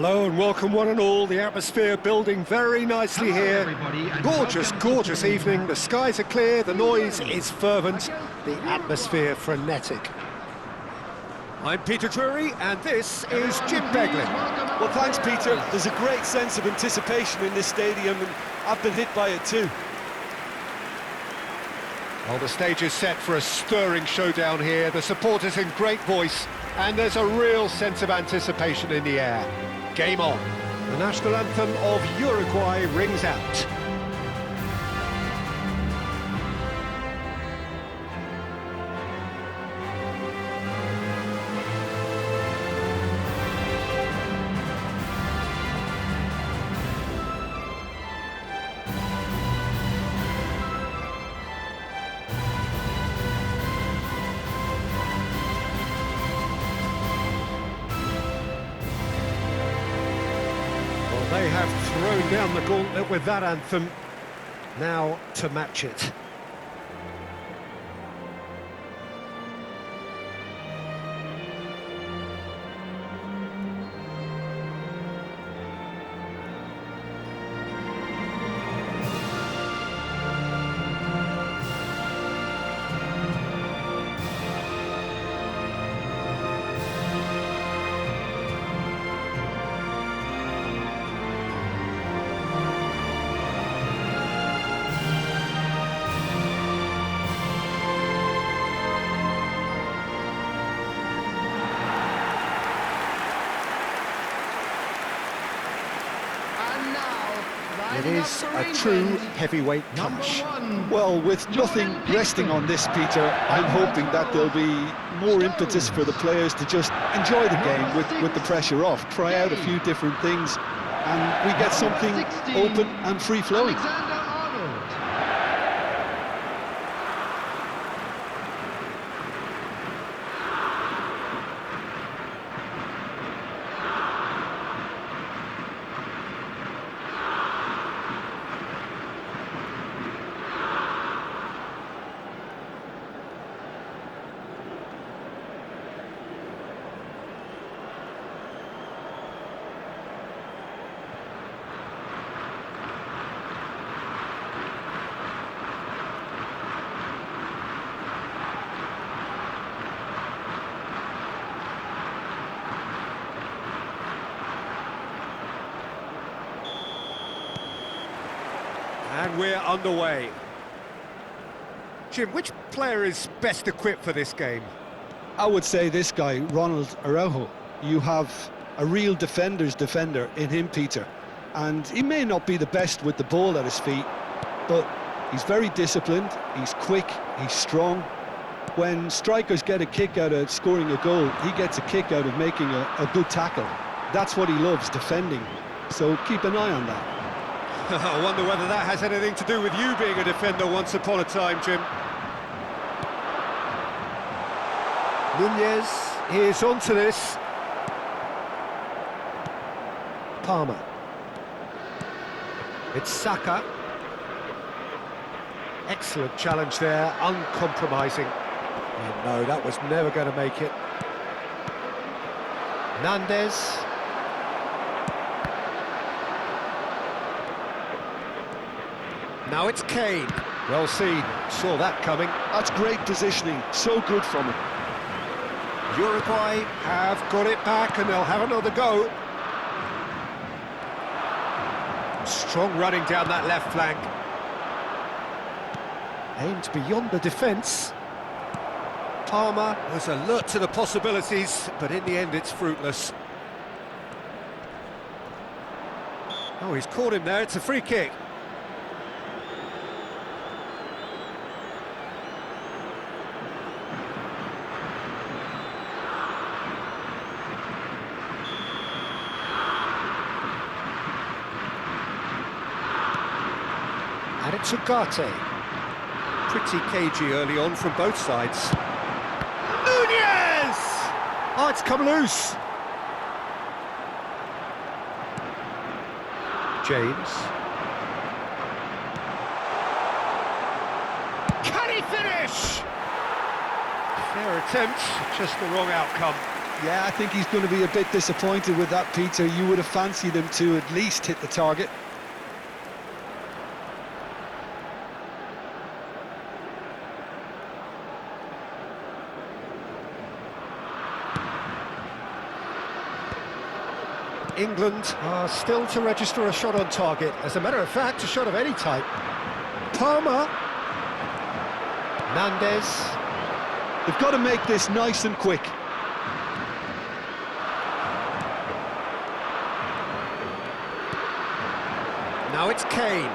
Hello and welcome one and all. The atmosphere building very nicely here. Gorgeous, gorgeous evening. The skies are clear, the noise is fervent, the atmosphere frenetic. I'm Peter Drury and this is Jim Beglin. Well, thanks, Peter. There's a great sense of anticipation in this stadium, and I've been hit by it too. Well, the stage is set for a stirring showdown here. The supporters in great voice, and there's a real sense of anticipation in the air. Game on. The national anthem of Uruguay rings out. They have thrown down the gauntlet with that anthem. Now to match it. It is a true heavyweight clash. Well, with nothing resting on this, Peter, I'm hoping that there'll be more impetus for the players to just enjoy the game with the pressure off, try out a few different things, and we get something open and free-flowing. And we're underway. Jim, which player is best equipped for this game? I would say this guy, Ronald Araujo. You have a real defender's defender in him, Peter. And he may not be the best with the ball at his feet, but he's very disciplined, he's quick, he's strong. When strikers get a kick out of scoring a goal, he gets a kick out of making a good tackle. That's what he loves, defending. So keep an eye on that. I wonder whether that has anything to do with you being a defender once upon a time, Jim. Nunez is onto this. Palmer. It's Saka. Excellent challenge there, uncompromising. And no, that was never going to make it. Nandez. Now it's Kane. Well seen, saw that coming. That's great positioning, so good from him. Uruguay have got it back and they'll have another go. Strong running down that left flank. Aimed beyond the defence. Palmer was alert to the possibilities, but in the end it's fruitless. Oh, he's caught him there, it's a free kick. And it's Ugarte. Pretty cagey early on from both sides. Nunez! Oh, it's come loose. James. Can he finish? Fair attempt, just the wrong outcome. Yeah, I think he's going to be a bit disappointed with that, Peter. You would have fancied him to at least hit the target. England are still to register a shot on target. As a matter of fact, a shot of any type. Palmer. Mendes. They've got to make this nice and quick. Now it's Kane.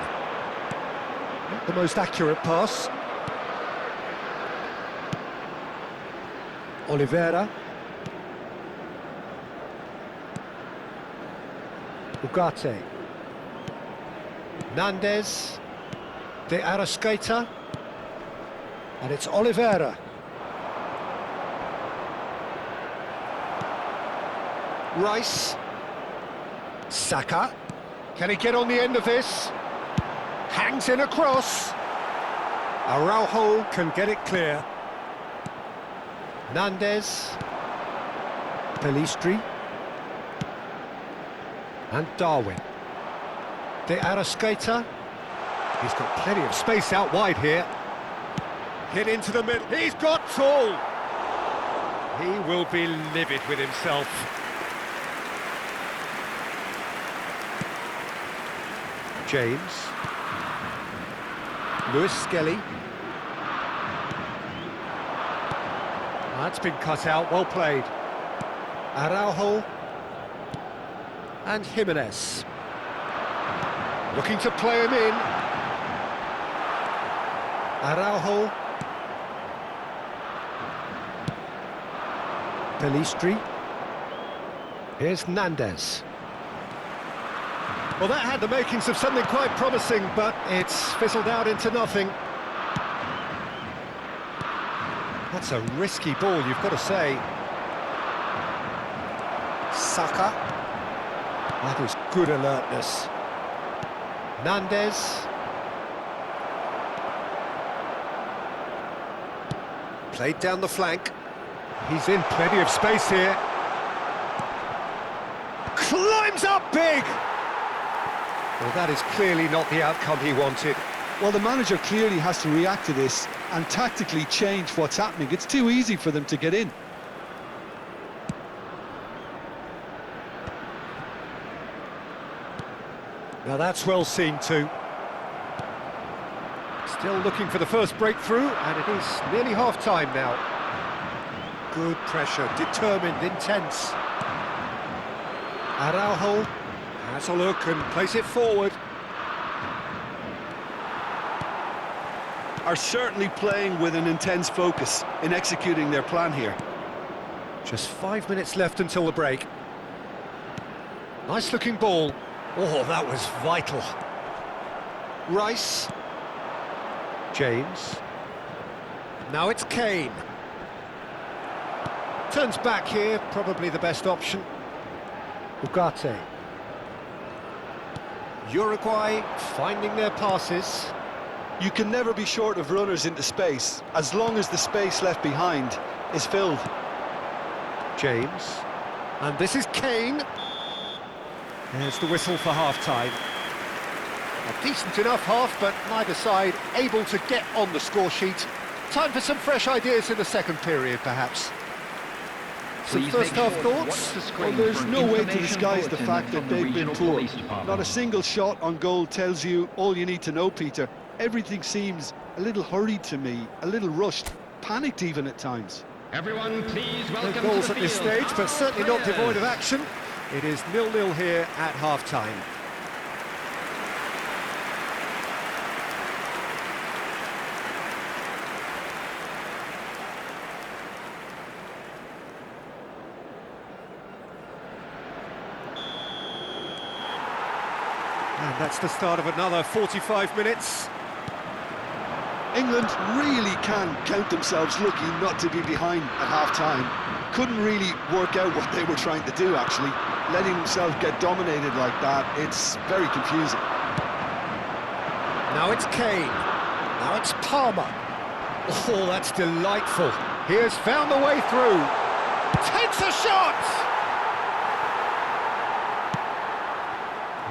Not the most accurate pass. Oliveira. Ugarte. Mendes. De Arrascaeta. And it's Oliveira. Rice. Saka. Can he get on the end of this? Hangs in across. Araujo can get it clear. Mendes. Pelistri. And Darwin. De Arrascaeta. He's got plenty of space out wide here. Hit into the middle. He's got tall. He will be livid with himself. James. Lewis Skelly. That's been cut out, well played. Araujo. And Jimenez. Looking to play him in. Araujo. Pelistri. Here's Mendes. Well, that had the makings of something quite promising, but it's fizzled out into nothing. That's a risky ball, you've got to say. Saka. That is good alertness. Mendes. Played down the flank. He's in plenty of space here. Climbs up big! Well, that is clearly not the outcome he wanted. Well, the manager clearly has to react to this and tactically change what's happening. It's too easy for them to get in. Now that's well seen too. Still looking for the first breakthrough, and it is nearly half-time now. Good pressure, determined, intense. Araujo has a look and plays it forward. Are certainly playing with an intense focus in executing their plan here. Just 5 minutes left until the break. Nice looking ball. Oh, that was vital. Rice. James. Now it's Kane. Turns back here, probably the best option. Ugarte. Uruguay finding their passes. You can never be short of runners into space, as long as the space left behind is filled. James. And this is Kane. There's the whistle for half-time. A decent enough half, but neither side able to get on the score sheet. Time for some fresh ideas in the second period, perhaps. Some first-half thoughts? Well, there's no way to disguise the fact that they've been poor. Not a single shot on goal tells you all you need to know, Peter. Everything seems a little hurried to me, a little rushed, panicked even at times. Everyone, please welcome No goals to at the this field. stage, but certainly not devoid of action. It is 0-0 here at half-time. And that's the start of another 45 minutes. England really can count themselves lucky not to be behind at half-time. Couldn't really work out what they were trying to do, actually. Letting themselves get dominated like that, it's very confusing. Now it's Kane. Now it's Palmer. Oh, that's delightful. He has found the way through. takes a shot!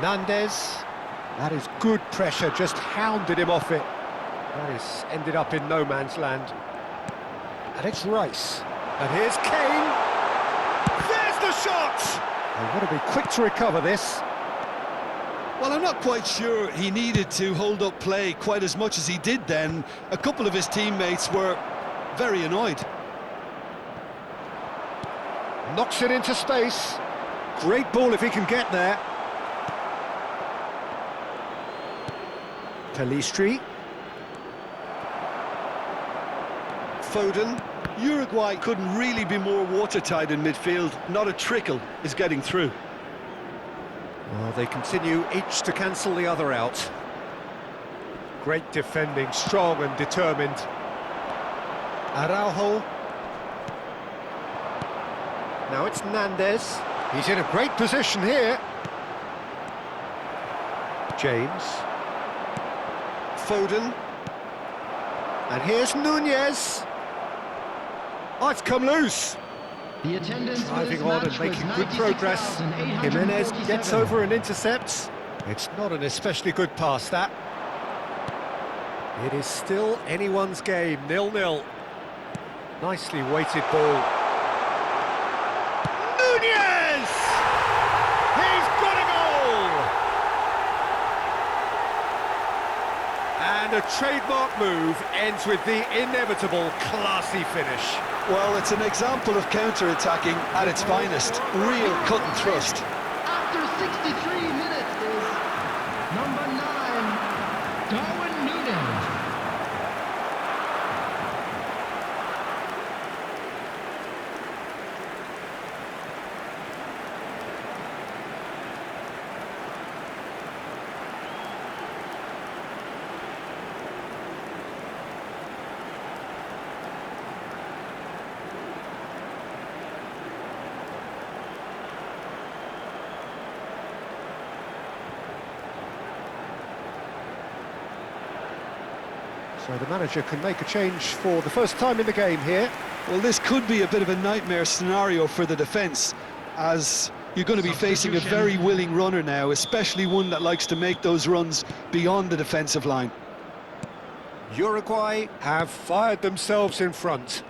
Nandez, that is good pressure, just hounded him off it. That is ended up in no man's land. And it's Rice. And here's Kane. There's the shot! They've got to be quick to recover this. Well, I'm not quite sure he needed to hold up play quite as much as he did then. A couple of his teammates were very annoyed. Knocks it into space. Great ball if he can get there. Pelistri. Foden. Uruguay couldn't really be more watertight in midfield. Not a trickle is getting through. Well, they continue each to cancel the other out. Great defending, strong and determined. Araujo. Now it's Nandez. He's in a great position here. James. Foden. And here's Nunez. Oh, it's come loose. The attendance for Driving this on and match making was good progress. 96,847. Jimenez gets over and intercepts. It's not an especially good pass, that. It is still anyone's game, 0-0. Nicely weighted ball. Nunez! He's got a goal! And a trademark move ends with the inevitable classy finish. Well, it's an example of counter-attacking at its finest. Real cut and thrust. After 63 minutes is number 9, Darwin Núñez. So the manager can make a change for the first time in the game here. Well, this could be a bit of a nightmare scenario for the defence, as you're going to be facing a very willing runner now, especially one that likes to make those runs beyond the defensive line. Uruguay have fired themselves in front.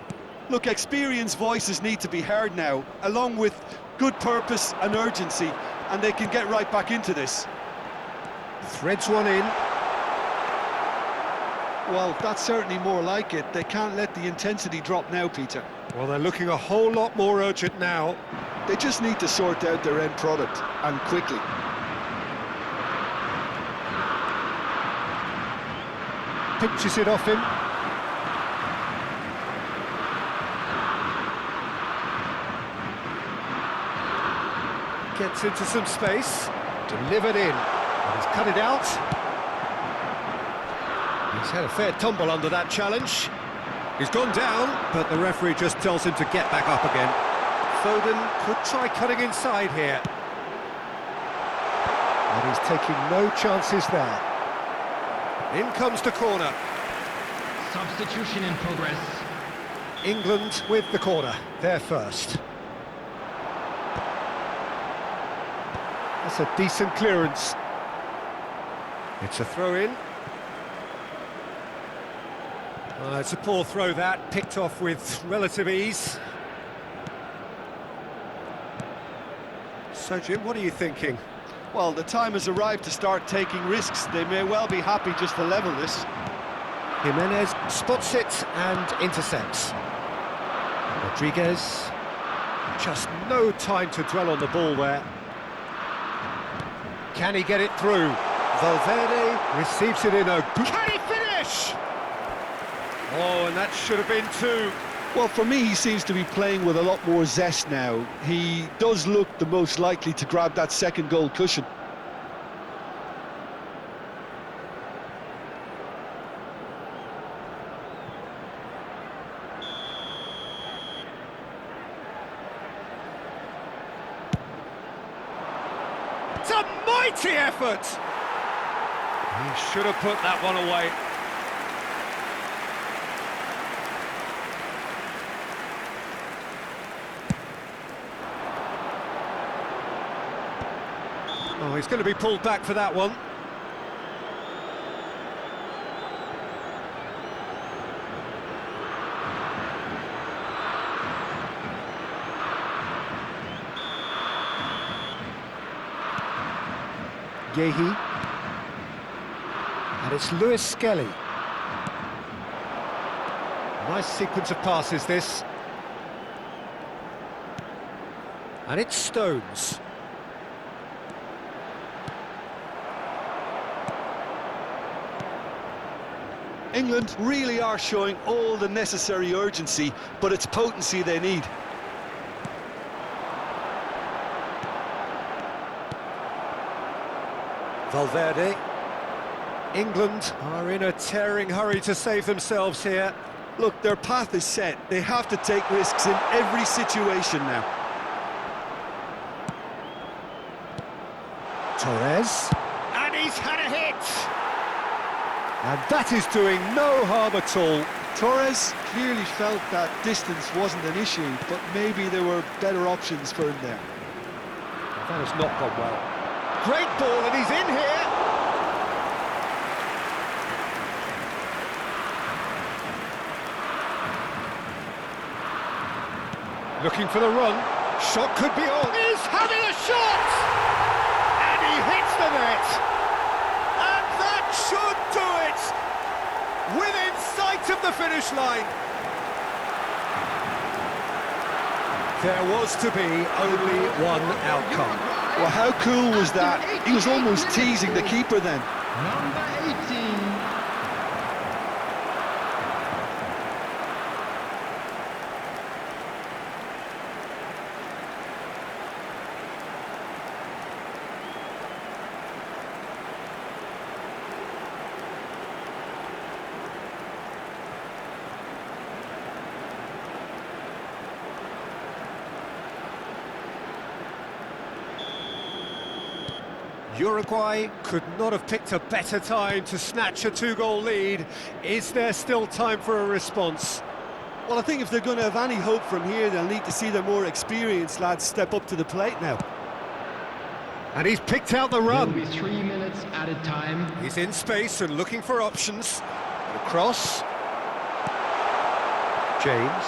Look, experienced voices need to be heard now, along with good purpose and urgency, and they can get right back into this. Threads one in. Well, that's certainly more like it. They can't let the intensity drop now, Peter. Well, they're looking a whole lot more urgent now. They just need to sort out their end product, and quickly. Pinches it off him. Gets into some space. Delivered in. And he's cut it out. He's had a fair tumble under that challenge. He's gone down, but the referee just tells him to get back up again. Foden could try cutting inside here. And he's taking no chances there. In comes the corner. Substitution in progress. England with the corner, they're first. That's a decent clearance. It's a throw-in. It's a poor throw that, picked off with relative ease. So Jim, what are you thinking? Well, the time has arrived to start taking risks. They may well be happy just to level this. Jimenez spots it and intercepts. Rodriguez, just no time to dwell on the ball there. Can he get it through? Valverde receives it in a... Can he finish? Oh, and that should have been two. Well, for me, he seems to be playing with a lot more zest now. He does look the most likely to grab that second goal cushion. It's a mighty effort! He should have put that one away. Oh, he's going to be pulled back for that one. Yehi. And it's Lewis Skelly. Nice sequence of passes, this. And it's Stones. England really are showing all the necessary urgency, but it's potency they need. Valverde. England are in a tearing hurry to save themselves here. Look, their path is set. They have to take risks in every situation now. Torres. And he's had a hit! And that is doing no harm at all. Torres clearly felt that distance wasn't an issue, but maybe there were better options for him there. That has not gone well. Great ball, and he's in here! Looking for the run. Shot could be on. He's having a shot! And he hits the net! And that should do it! Within sight of the finish line. There was to be only one outcome. Well, how cool was that? He was almost teasing the keeper then. Number 18. Uruguay could not have picked a better time to snatch a two-goal lead. Is there still time for a response? Well, I think if they're going to have any hope from here, they'll need to see their more experienced lads step up to the plate now. And he's picked out the There'll be run. 3 minutes added time. He's in space and looking for options. And across. James.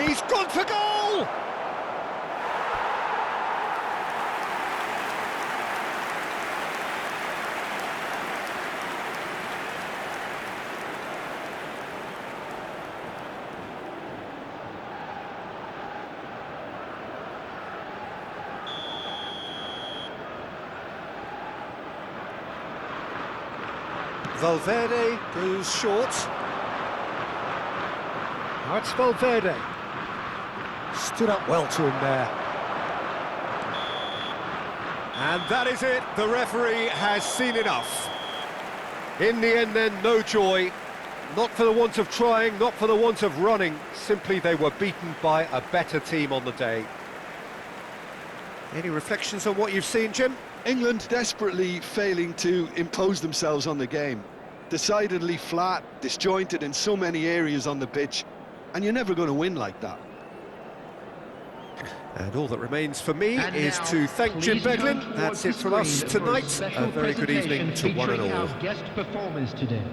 He's gone for goal! Valverde goes short. Now it's Valverde. Stood up well to him there. And that is it. The referee has seen enough. In the end then, no joy. Not for the want of trying, not for the want of running. Simply they were beaten by a better team on the day. Any reflections on what you've seen, Jim? England desperately failing to impose themselves on the game. Decidedly flat, disjointed in so many areas on the pitch, and you're never going to win like that. And all that remains for me And is now, to thank Jim please Beglin. come That's it towards from the us screen for tonight. special A very good evening presentation to one and featuring all. our guest performers today.